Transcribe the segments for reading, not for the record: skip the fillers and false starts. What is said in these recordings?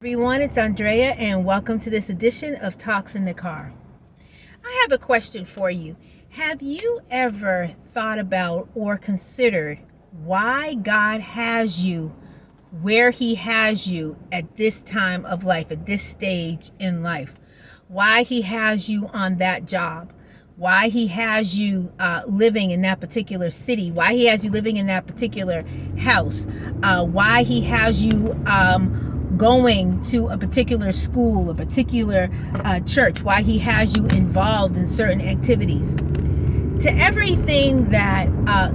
Everyone, it's Andrea, and welcome to this edition of Talks in the Car. I have a question for you. Have you ever thought about or considered why God has you where He has you at this time of life, at this stage in life? Why He has you on that job? Why He has you living in that particular city? Why He has you living in that particular house? Why He has you going to a particular school, a particular church, why He has you involved in certain activities. To everything that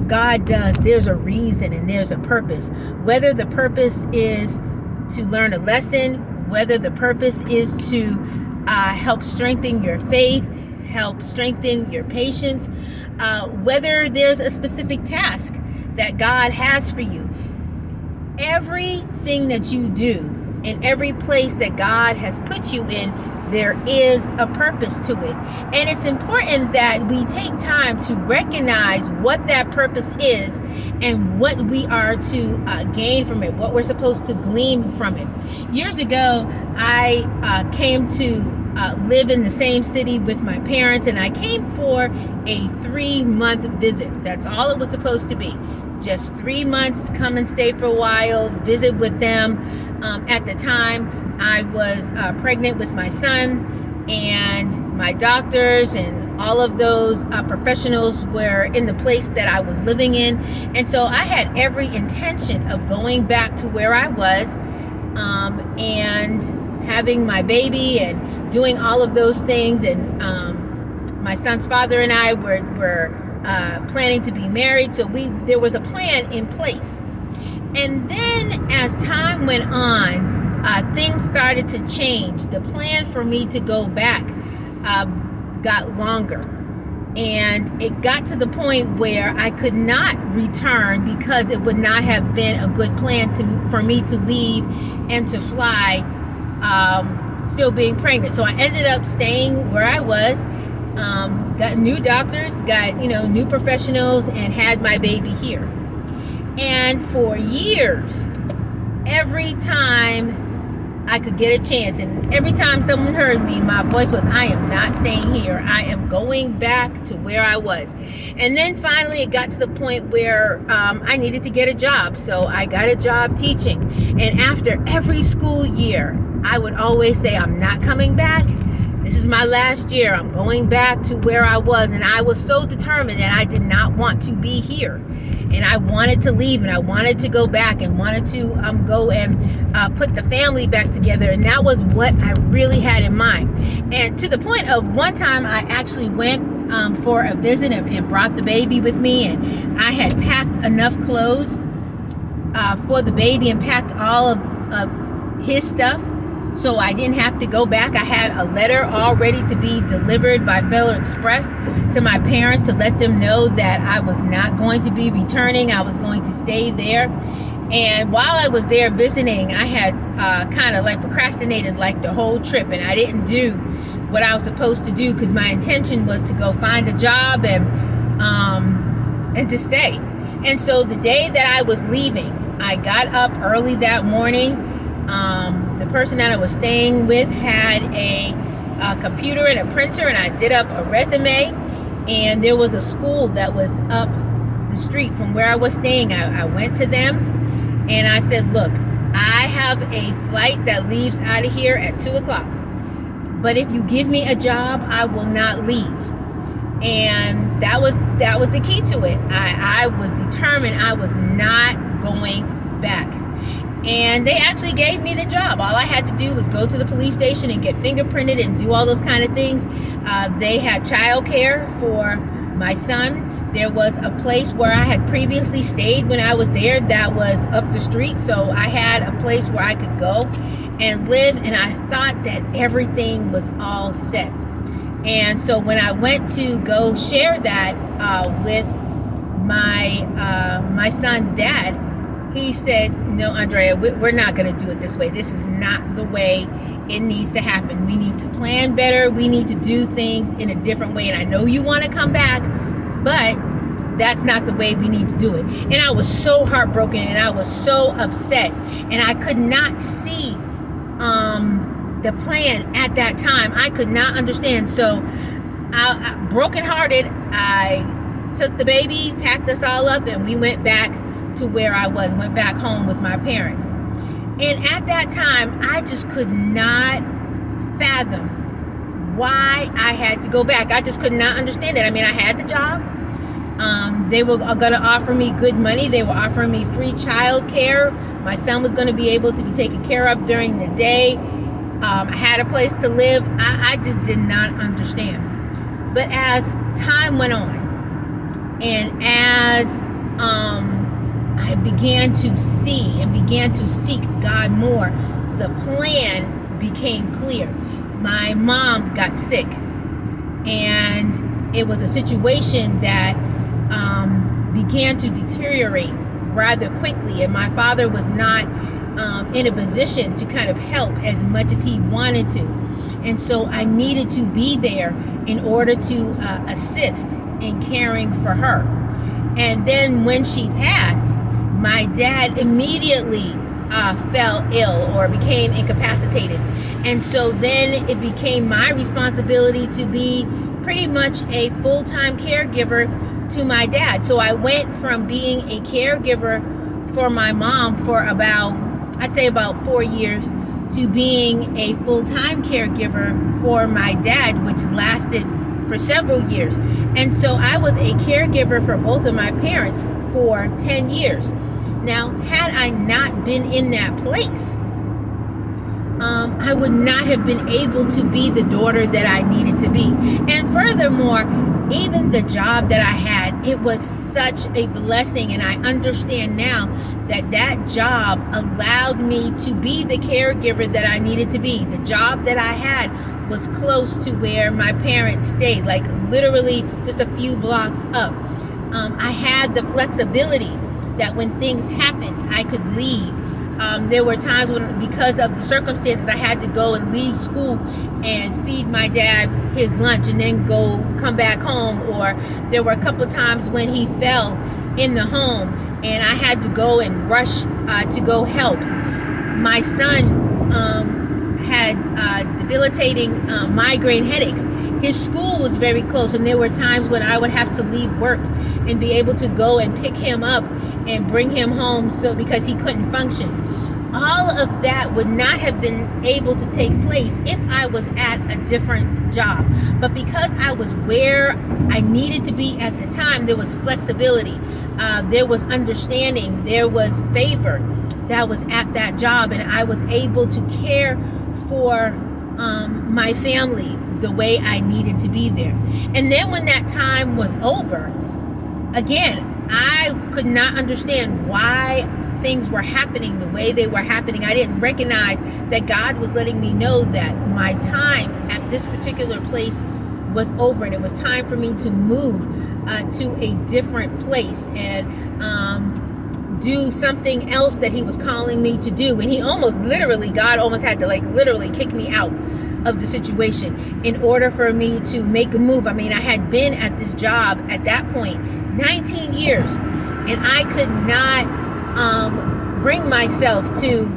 God does, there's a reason and there's a purpose. Whether the purpose is to learn a lesson, whether the purpose is to help strengthen your faith, help strengthen your patience, whether there's a specific task that God has for you. Everything that you do, in every place that God has put you in, there is a purpose to it. And it's important that we take time to recognize what that purpose is and what we are to gain from it, what we're supposed to glean from it. Years ago, I came to live in the same city with my parents, and I came for a 3-month visit. That's all it was supposed to be. Just 3 months, come and stay for a while, visit with them. At the time, I was pregnant with my son, and my doctors and all of those professionals were in the place that I was living in. And so I had every intention of going back to where I was and having my baby and doing all of those things. And my son's father and I were planning to be married, so there was a plan in place. And then as time went on, things started to change. The plan for me to go back got longer, and it got to the point where I could not return because it would not have been a good plan for me to leave and to fly still being pregnant. So I ended up staying where I was. Got new doctors, got new professionals, and had my baby here. And for years, every time I could get a chance, and every time someone heard me, my voice was, I am not staying here. I am going back to where I was. And then finally it got to the point where I needed to get a job. So I got a job teaching. And after every school year, I would always say, I'm not coming back. This is my last year. I'm going back to where I was. And I was so determined that I did not want to be here. And I wanted to leave, and I wanted to go back, and wanted to go and put the family back together. And that was what I really had in mind. And to the point of one time I actually went for a visit and brought the baby with me. And I had packed enough clothes for the baby and packed all of his stuff, so I didn't have to go back. I had a letter all ready to be delivered by Federal Express to my parents to let them know that I was not going to be returning. I was going to stay there. And while I was there visiting, I had kind of like procrastinated like the whole trip, and I didn't do what I was supposed to do because my intention was to go find a job and to stay. And so the day that I was leaving, I got up early that morning. The person that I was staying with had a computer and a printer, and I did up a resume. And there was a school that was up the street from where I was staying. I went to them and I said, look, I have a flight that leaves out of here at 2:00. But if you give me a job, I will not leave. And that was the key to it. I was determined I was not going back. And they actually gave me the job. All I had to do was go to the police station and get fingerprinted and do all those kind of things. They had childcare for my son. There was a place where I had previously stayed when I was there that was up the street. So I had a place where I could go and live. And I thought that everything was all set. And so when I went to go share that with my son's dad, he said, no, Andrea, we're not going to do it this way. This is not the way it needs to happen. We need to plan better. We need to do things in a different way. And I know you want to come back, but that's not the way we need to do it. And I was so heartbroken, and I was so upset, and I could not see the plan at that time. I could not understand. So brokenhearted, I took the baby, packed us all up, and we went back to where I went back home with my parents. And at that time, I just could not fathom why I had to go back. I just could not understand it. I mean, I had the job. They were going to offer me good money. They were offering me free child care. My son was going to be able to be taken care of during the day. I had a place to live. I just did not understand. But as time went on, and as I began to see and began to seek God more, the plan became clear. My mom got sick, and it was a situation that began to deteriorate rather quickly, and my father was not in a position to kind of help as much as he wanted to. And so I needed to be there in order to assist in caring for her. And then when she passed, my dad immediately fell ill or became incapacitated. And so then it became my responsibility to be pretty much a full-time caregiver to my dad. So I went from being a caregiver for my mom for I'd say about 4 years, to being a full-time caregiver for my dad, which lasted for several years. And so I was a caregiver for both of my parents for 10 years. Now, had I not been in that place, I would not have been able to be the daughter that I needed to be. And furthermore, even the job that I had, it was such a blessing. And I understand now that that job allowed me to be the caregiver that I needed to be. The job that I had was close to where my parents stayed, like literally just a few blocks up. I had the flexibility that when things happened, I could leave. There were times when, because of the circumstances, I had to go and leave school and feed my dad his lunch and then come back home. Or there were a couple of times when he fell in the home and I had to go and rush to go help. My son had debilitating migraine headaches. His school was very close, and there were times when I would have to leave work and be able to go and pick him up and bring him home because he couldn't function. All of that would not have been able to take place if I was at a different job. But because I was where I needed to be at the time, there was flexibility, there was understanding, there was favor that was at that job, and I was able to care for my family the way I needed to be there. And then when that time was over, again, I could not understand why things were happening the way they were happening. I didn't recognize that God was letting me know that my time at this particular place was over, and it was time for me to move to a different place and do something else that he was calling me to do. And God almost had to literally kick me out of the situation in order for me to make a move. I mean, I had been at this job at that point 19 years, and I could not bring myself to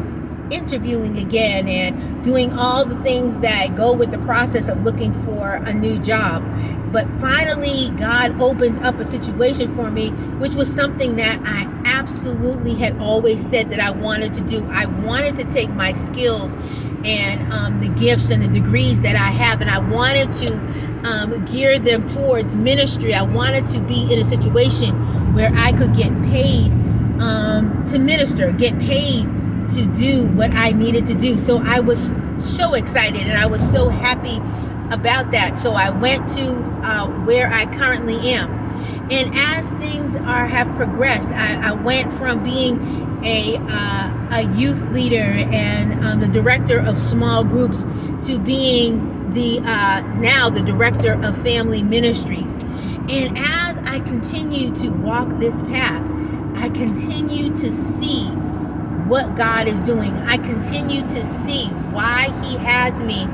interviewing again and doing all the things that go with the process of looking for a new job. But finally, God opened up a situation for me, which was something that I absolutely had always said that I wanted to do. I wanted to take my skills and the gifts and the degrees that I have, and I wanted to gear them towards ministry. I wanted to be in a situation where I could get paid to minister, get paid to do what I needed to do. So I was so excited and I was so happy about that. So I went to where I currently am. And as things have progressed, I went from being a youth leader and the director of small groups to being now the director of family ministries. And as I continue to walk this path, I continue to see what God is doing. I continue to see why He has me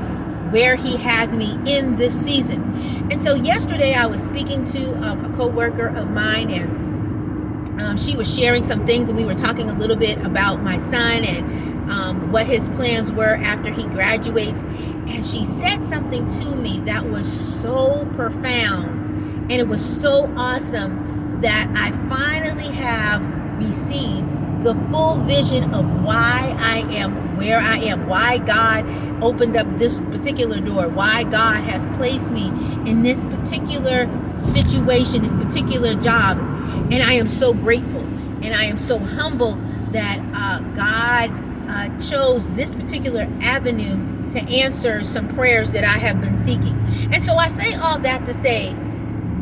where He has me in this season. And so yesterday I was speaking to a co-worker of mine, and she was sharing some things, and we were talking a little bit about my son and what his plans were after he graduates. And she said something to me that was so profound, and it was so awesome, that I finally have received the full vision of why I am where I am, why God opened up this particular door, why God has placed me in this particular situation, this particular job. And I am so grateful, and I am so humbled that God chose this particular avenue to answer some prayers that I have been seeking. And so I say all that to say,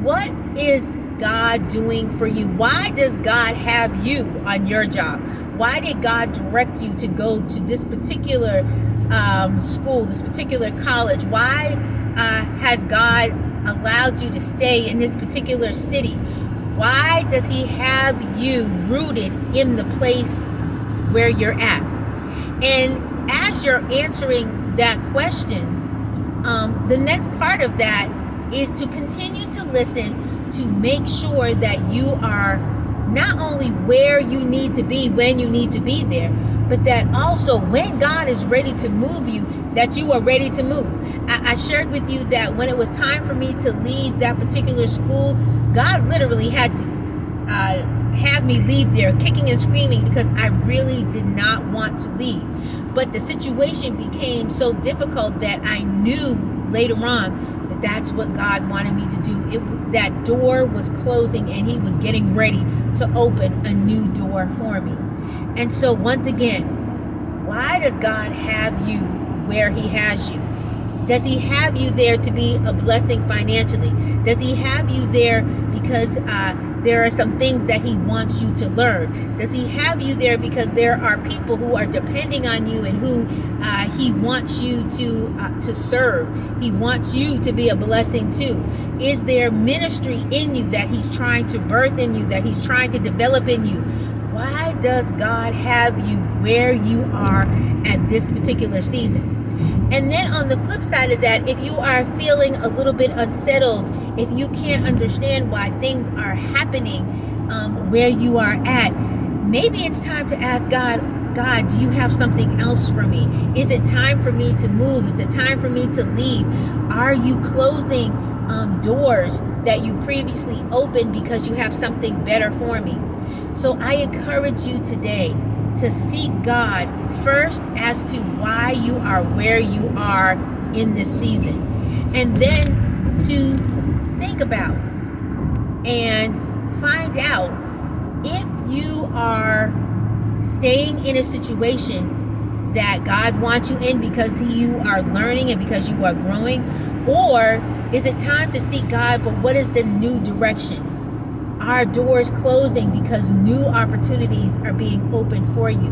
what is God doing for you? Why does God have you on your job? Why did God direct you to go to this particular school, this particular college? Why has God allowed you to stay in this particular city? Why does he have you rooted in the place where you're at? And as you're answering that question, the next part of that is to continue to listen, to make sure that you are not only where you need to be when you need to be there, but that also when God is ready to move you, that you are ready to move. I shared with you that when it was time for me to leave that particular school, God literally had to have me leave there kicking and screaming, because I really did not want to leave. But the situation became so difficult that I knew later on that that's what God wanted me to do. That door was closing, and he was getting ready to open a new door for me. And so once again, why does God have you where he has you? Does he have you there to be a blessing financially? Does he have you there because there are some things that he wants you to learn? Does he have you there because there are people who are depending on you and who he wants you to serve? He wants you to be a blessing too. Is there ministry in you that he's trying to birth in you, that he's trying to develop in you? Why does God have you where you are at this particular season? And then on the flip side of that, if you are feeling a little bit unsettled, if you can't understand why things are happening where you are at, maybe it's time to ask God, do you have something else for me? Is it time for me to move? Is it time for me to leave? Are you closing doors that you previously opened because you have something better for me? So I encourage you today to seek God first as to why you are where you are in this season, and then to think about and find out if you are staying in a situation that God wants you in because you are learning and because you are growing, or is it time to seek God for what is the new direction? Are doors closing because new opportunities are being opened for you?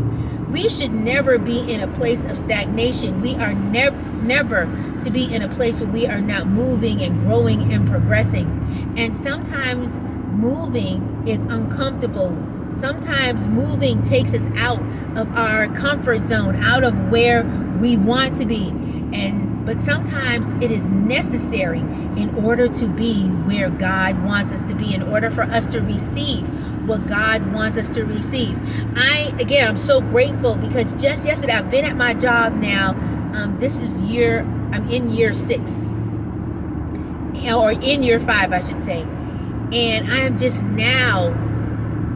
We should never be in a place of stagnation. We are never to be in a place where we are not moving and growing and progressing. And sometimes moving is uncomfortable. Sometimes moving takes us out of our comfort zone, out of where we want to be. But sometimes it is necessary in order to be where God wants us to be, in order for us to receive what God wants us to receive. I'm so grateful because just yesterday, I've been at my job now. I'm in year 6, or in year 5, I should say. And I am just now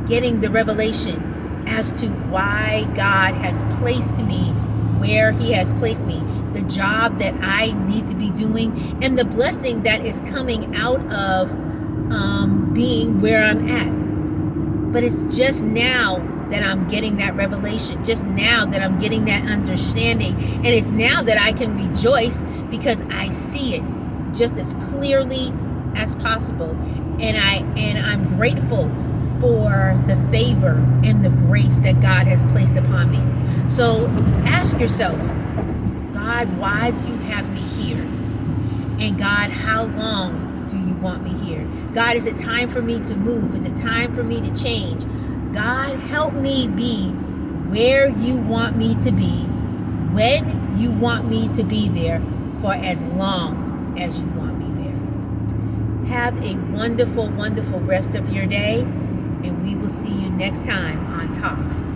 getting the revelation as to why God has placed me where he has placed me, the job that I need to be doing, and the blessing that is coming out of being where I'm at. But it's just now that I'm getting that revelation, just now that I'm getting that understanding, and it's now that I can rejoice because I see it just as clearly as possible, and I'm grateful for the favor and the grace that God has placed upon me. So ask yourself, God, why do you have me here? And God, how long do you want me here? God, is it time for me to move? Is it time for me to change? God, help me be where you want me to be, when you want me to be there, for as long as you want me there. Have a wonderful, wonderful rest of your day, and we will see you next time on Talks